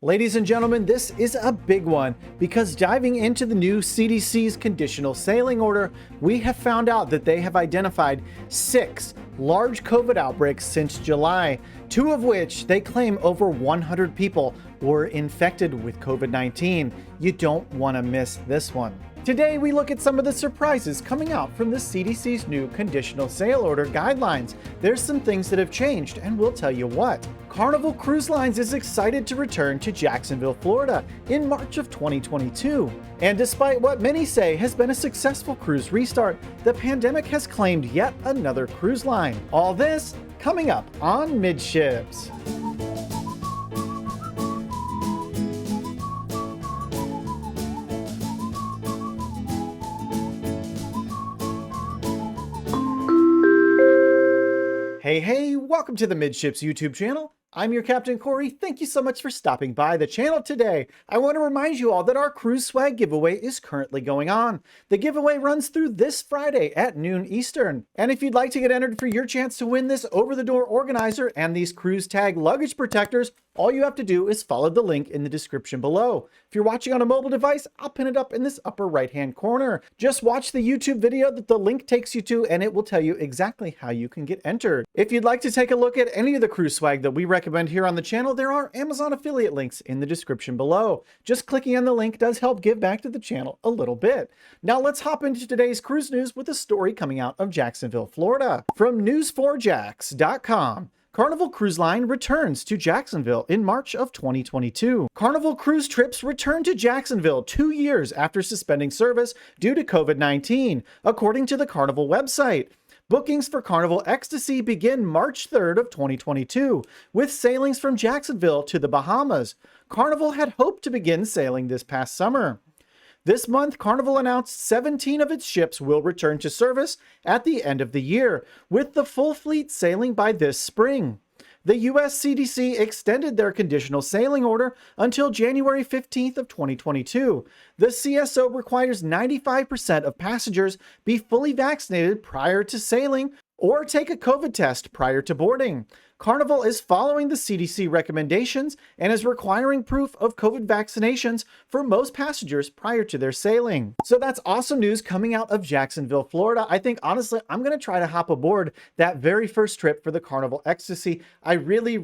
Ladies and gentlemen, this is a big one because diving into the new CDC's conditional sailing order, we have found out that they have identified 6 large COVID outbreaks since July, 2 of which they claim over 100 people were infected with COVID-19. You don't want to miss this one. Today, we look at some of the surprises coming out from the CDC's new conditional sail order guidelines. There's some things that have changed, and we'll tell you what. Carnival Cruise Lines is excited to return to Jacksonville, Florida in March of 2022. And despite what many say has been a successful cruise restart, the pandemic has claimed yet another cruise line. All this coming up on Midships. Hey, welcome to the Midships YouTube channel. I'm your Captain Corey. Thank you so much for stopping by the channel today. I want to remind you all that our cruise swag giveaway is currently going on. The giveaway runs through this Friday at noon Eastern. And if you'd like to get entered for your chance to win this over-the-door organizer and these cruise tag luggage protectors, all you have to do is follow the link in the description below. If you're watching on a mobile device, I'll pin it up in this upper right-hand corner. Just watch the YouTube video that the link takes you to, and it will tell you exactly how you can get entered. If you'd like to take a look at any of the cruise swag that we recommend here on the channel, there are Amazon affiliate links in the description below. Just clicking on the link does help give back to the channel a little bit. Now let's hop into today's cruise news with a story coming out of Jacksonville, Florida. From news4jax.com. Carnival Cruise Line returns to Jacksonville in March of 2022. Carnival cruise trips return to Jacksonville 2 years after suspending service due to COVID-19, according to the Carnival website. Bookings for Carnival Ecstasy begin March 3rd of 2022, with sailings from Jacksonville to the Bahamas. Carnival had hoped to begin sailing this past summer. This month, Carnival announced 17 of its ships will return to service at the end of the year, with the full fleet sailing by this spring. The US CDC extended their conditional sailing order until January 15th of 2022. The CSO requires 95% of passengers be fully vaccinated prior to sailing or take a COVID test prior to boarding. Carnival is following the CDC recommendations and is requiring proof of COVID vaccinations for most passengers prior to their sailing. So that's awesome news coming out of Jacksonville, Florida. I think, honestly, I'm going to try to hop aboard that very first trip for the Carnival Ecstasy. I really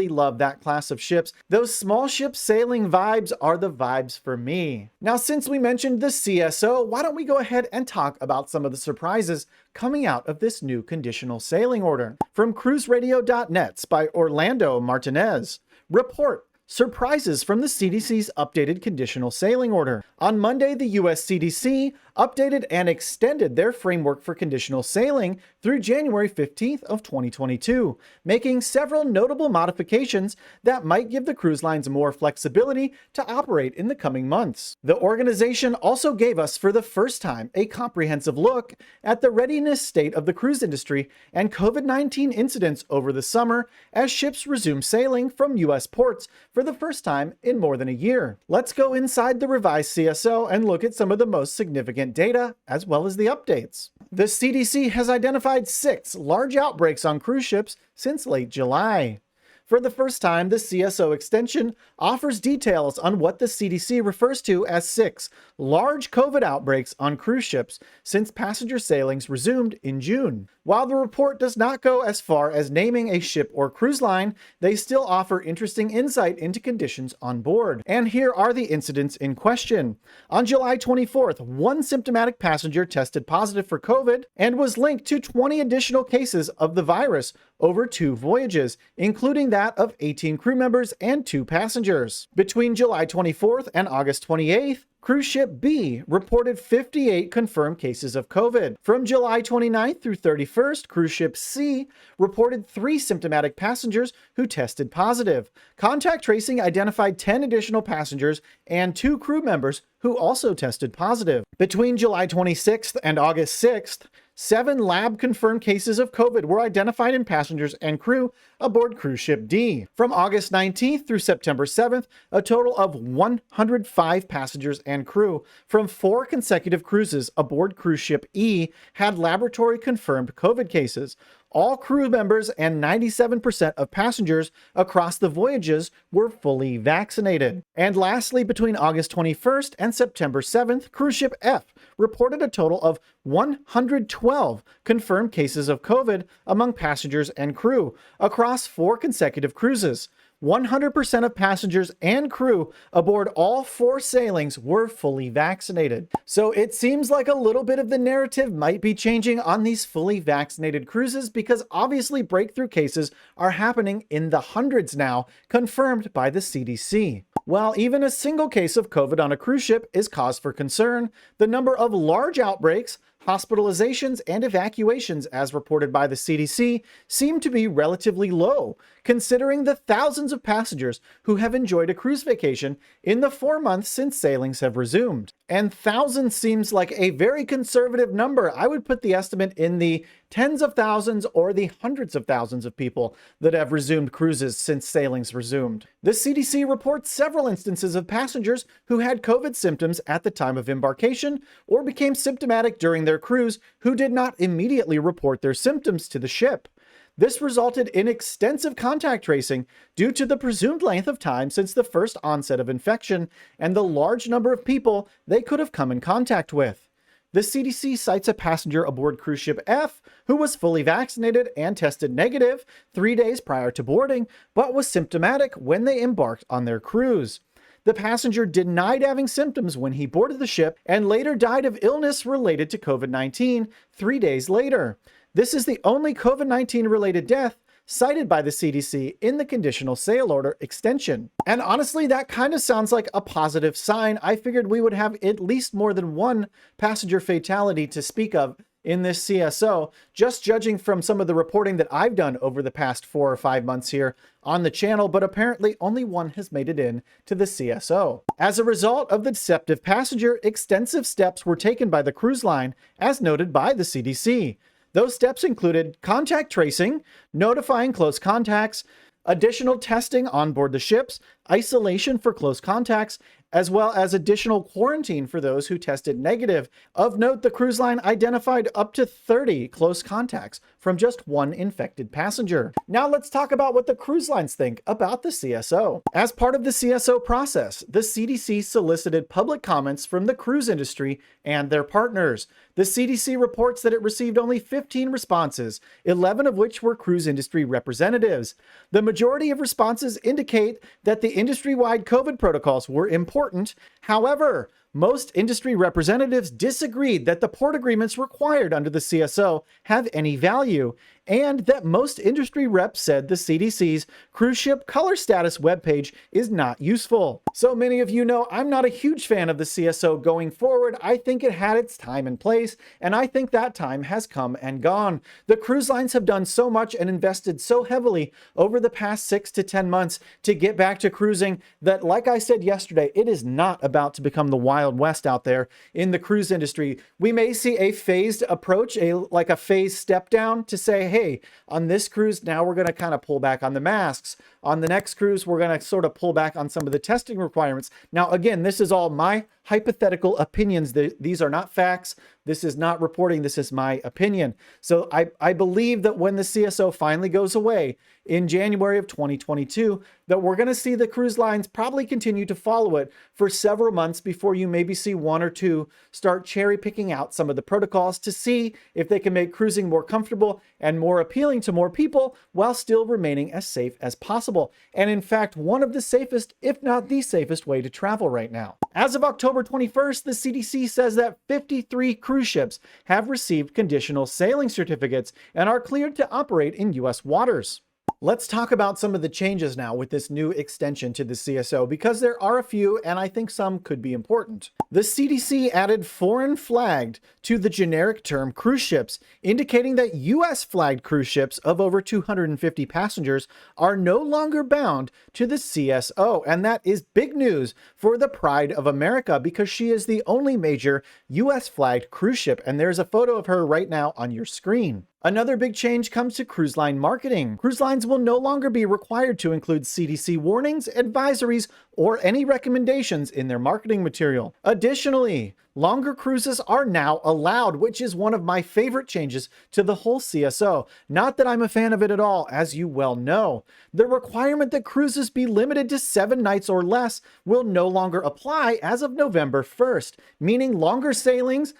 love that class of ships. Those small ship sailing vibes are the vibes for me. Now, since we mentioned the CSO, why don't we go ahead and talk about some of the surprises coming out of this new conditional sailing order. From cruiseradio.net by Orlando Martinez. Report. Surprises from the CDC's updated conditional sailing order. On Monday, the US CDC updated and extended their framework for conditional sailing through January 15th of 2022, making several notable modifications that might give the cruise lines more flexibility to operate in the coming months. The organization also gave us for the first time a comprehensive look at the readiness state of the cruise industry and COVID-19 incidents over the summer as ships resume sailing from US ports for the first time in more than a year. Let's go inside the revised CSO and look at some of the most significant data as well as the updates. The CDC has identified 6 large outbreaks on cruise ships since late July. For the first time, the CSO extension offers details on what the CDC refers to as 6 large COVID outbreaks on cruise ships since passenger sailings resumed in June. While the report does not go as far as naming a ship or cruise line, they still offer interesting insight into conditions on board. And here are the incidents in question. On July 24th, 1 symptomatic passenger tested positive for COVID and was linked to 20 additional cases of the virus over 2 voyages, including that of 18 crew members and 2 passengers. Between July 24th and August 28th, Cruise ship B reported 58 confirmed cases of COVID. From July 29th through 31st, cruise ship C reported 3 symptomatic passengers who tested positive. Contact tracing identified 10 additional passengers and 2 crew members who also tested positive. Between July 26th and August 6th, 7 lab-confirmed cases of COVID were identified in passengers and crew aboard cruise ship D. From August 19th through September 7th, a total of 105 passengers and crew from 4 consecutive cruises aboard cruise ship E had laboratory-confirmed COVID cases. All crew members and 97% of passengers across the voyages were fully vaccinated. And lastly, between August 21st and September 7th, cruise ship F reported a total of 112 confirmed cases of COVID among passengers and crew across 4 consecutive cruises. 100% of passengers and crew aboard all 4 sailings were fully vaccinated. So it seems like a little bit of the narrative might be changing on these fully vaccinated cruises, because obviously breakthrough cases are happening in the hundreds now, confirmed by the CDC. While even a single case of COVID on a cruise ship is cause for concern, the number of large outbreaks, hospitalizations, and evacuations, as reported by the CDC, seem to be relatively low, considering the thousands of passengers who have enjoyed a cruise vacation in the 4 months since sailings have resumed. And thousands seems like a very conservative number. I would put the estimate in the tens of thousands or the hundreds of thousands of people that have resumed cruises since sailings resumed. The CDC reports several instances of passengers who had COVID symptoms at the time of embarkation or became symptomatic during their cruise who did not immediately report their symptoms to the ship. This resulted in extensive contact tracing due to the presumed length of time since the first onset of infection and the large number of people they could have come in contact with. The CDC cites a passenger aboard cruise ship F who was fully vaccinated and tested negative 3 days prior to boarding, but was symptomatic when they embarked on their cruise. The passenger denied having symptoms when he boarded the ship and later died of illness related to COVID-19 3 days later. This is the only COVID-19 related death cited by the CDC in the conditional sail order extension. And honestly, that kind of sounds like a positive sign. I figured we would have at least more than one passenger fatality to speak of in this CSO, just judging from some of the reporting that I've done over the past 4 or 5 months here on the channel, but apparently only one has made it in to the CSO. As a result of the deceptive passenger, extensive steps were taken by the cruise line, as noted by the CDC. Those steps included contact tracing, notifying close contacts, additional testing on board the ships, isolation for close contacts, as well as additional quarantine for those who tested negative. Of note, the cruise line identified up to 30 close contacts from just one infected passenger. Now let's talk about what the cruise lines think about the CSO. As part of the CSO process, the CDC solicited public comments from the cruise industry and their partners. The CDC reports that it received only 15 responses, 11 of which were cruise industry representatives. The majority of responses indicate that the industry-wide COVID protocols were important. However, most industry representatives disagreed that the port agreements required under the CSO have any value, and that most industry reps said the CDC's cruise ship color status webpage is not useful. So many of you know I'm not a huge fan of the CSO going forward. I think it had its time and place, and I think that time has come and gone. The cruise lines have done so much and invested so heavily over the past 6 to 10 months to get back to cruising that, like I said yesterday, it is not about to become the Wild West out there in the cruise industry. We may see a phased approach, like a phased step down to say, hey, on this cruise, now we're going to kind of pull back on the masks. On the next cruise, we're going to sort of pull back on some of the testing requirements. Now, again, this is all my hypothetical opinions. These are not facts. This is not reporting. This is my opinion. So I believe that when the CSO finally goes away in January of 2022, that we're going to see the cruise lines probably continue to follow it for several months before you maybe see one or two start cherry picking out some of the protocols to see if they can make cruising more comfortable and more appealing to more people while still remaining as safe as possible. And in fact, one of the safest, if not the safest way to travel right now. As of October 21st, the CDC says that 53 cruise ships have received conditional sailing certificates and are cleared to operate in U.S. waters. Let's talk about some of the changes now with this new extension to the CSO, because there are a few and I think some could be important. The CDC added foreign flagged to the generic term cruise ships, indicating that U.S. flagged cruise ships of over 250 passengers are no longer bound to the CSO. And that is big news for the Pride of America, because she is the only major U.S. flagged cruise ship. And there's a photo of her right now on your screen. Another big change comes to cruise line marketing. Cruise lines will no longer be required to include CDC warnings, advisories, or any recommendations in their marketing material. Additionally, longer cruises are now allowed, which is one of my favorite changes to the whole CSO. Not that I'm a fan of it at all, as you well know. The requirement that cruises be limited to 7 nights or less will no longer apply as of November 1st, meaning longer sailings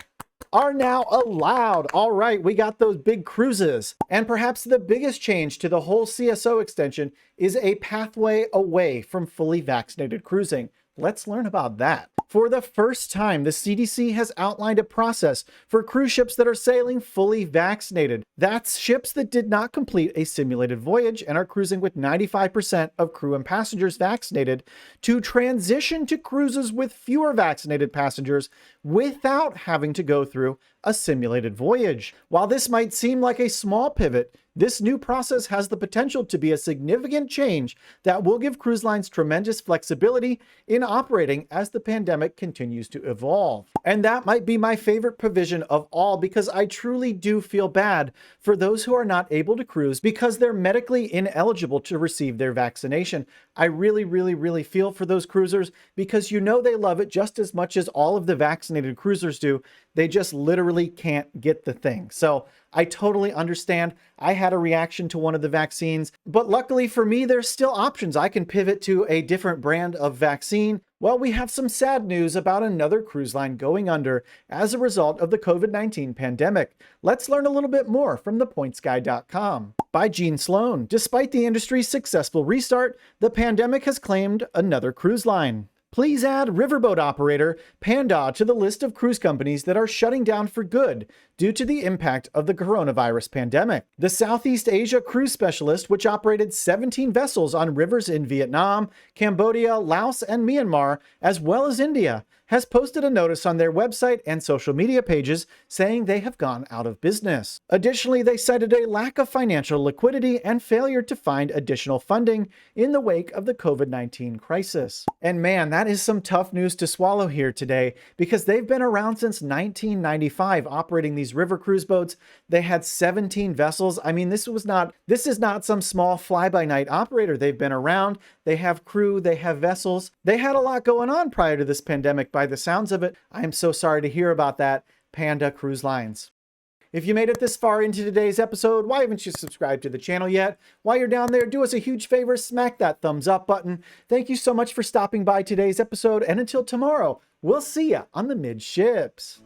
are now allowed. All right, we got those big cruises. And perhaps the biggest change to the whole CSO extension is a pathway away from fully vaccinated cruising. Let's learn about that. For the first time, the CDC has outlined a process for cruise ships that are sailing fully vaccinated. That's ships that did not complete a simulated voyage and are cruising with 95% of crew and passengers vaccinated to transition to cruises with fewer vaccinated passengers without having to go through a simulated voyage. While this might seem like a small pivot, this new process has the potential to be a significant change that will give cruise lines tremendous flexibility in operating as the pandemic continues to evolve. And that might be my favorite provision of all, because I truly do feel bad for those who are not able to cruise because they're medically ineligible to receive their vaccination. I really feel for those cruisers, because you know they love it just as much as all of the vaccinated cruisers do. They just literally can't get the thing. So I totally understand. I had a reaction to one of the vaccines, but luckily for me, there's still options. I can pivot to a different brand of vaccine. Well, we have some sad news about another cruise line going under as a result of the COVID-19 pandemic. Let's learn a little bit more from thepointsguy.com. By Gene Sloan. Despite the industry's successful restart, the pandemic has claimed another cruise line. Please add riverboat operator Panda to the list of cruise companies that are shutting down for good due to the impact of the coronavirus pandemic. The Southeast Asia cruise specialist, which operated 17 vessels on rivers in Vietnam, Cambodia, Laos, and Myanmar, as well as India, has posted a notice on their website and social media pages saying they have gone out of business. Additionally, they cited a lack of financial liquidity and failure to find additional funding in the wake of the COVID-19 crisis. And man, that is some tough news to swallow here today, because they've been around since 1995 operating these river cruise boats. They had 17 vessels. I mean, this is not some small fly-by-night operator. They've been around. They have crew, they have vessels. They had a lot going on prior to this pandemic by the sounds of it. I am so sorry to hear about that, Panda Cruise Lines. If you made it this far into today's episode, why haven't you subscribed to the channel yet? While you're down there, do us a huge favor, smack that thumbs up button. Thank you so much for stopping by today's episode, and until tomorrow, we'll see ya on the Midships.